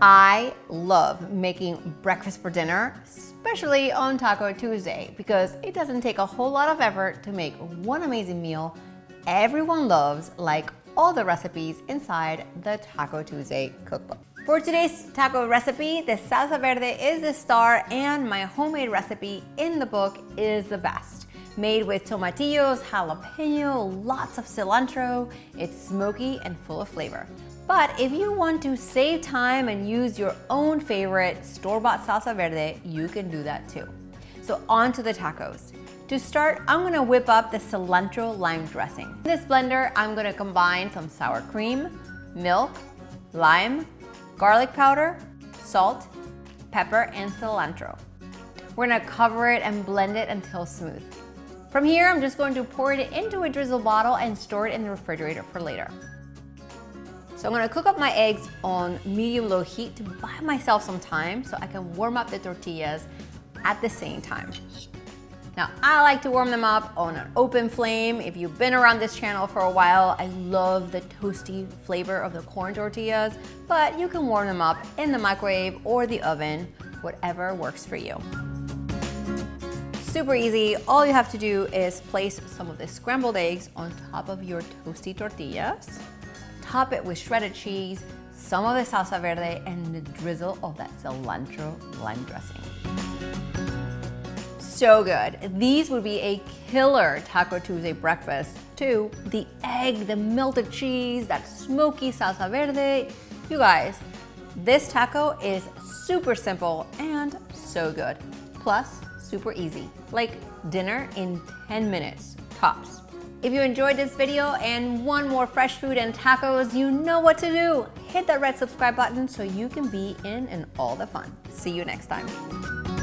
I love making breakfast for dinner, especially on Taco Tuesday, because it doesn't take a whole lot of effort to make one amazing meal everyone loves, like all the recipes inside the Taco Tuesday cookbook. For today's taco recipe, the salsa verde is the star, and my homemade recipe in the book is the best. Made with tomatillos, jalapeno, lots of cilantro. It's smoky and full of flavor. But if you want to save time and use your own favorite store-bought salsa verde, you can do that too. So on to the tacos. To start, I'm gonna whip up the cilantro lime dressing. In this blender, I'm gonna combine some sour cream, milk, lime, garlic powder, salt, pepper, and cilantro. We're gonna cover it and blend it until smooth. From here, I'm just going to pour it into a drizzle bottle and store it in the refrigerator for later. So I'm gonna cook up my eggs on medium-low heat to buy myself some time so I can warm up the tortillas at the same time. Now, I like to warm them up on an open flame. If you've been around this channel for a while, I love the toasty flavor of the corn tortillas, but you can warm them up in the microwave or the oven, whatever works for you. Super easy. All you have to do is place some of the scrambled eggs on top of your toasty tortillas. Top it with shredded cheese, some of the salsa verde, and the drizzle of that cilantro lime dressing. So good. These would be a killer Taco Tuesday breakfast too. The egg, the melted cheese, that smoky salsa verde. You guys, this taco is super simple and so good. Plus, super easy. Like dinner in 10 minutes, tops. If you enjoyed this video and want more fresh food and tacos, you know what to do. Hit that red subscribe button so you can be in all the fun. See you next time.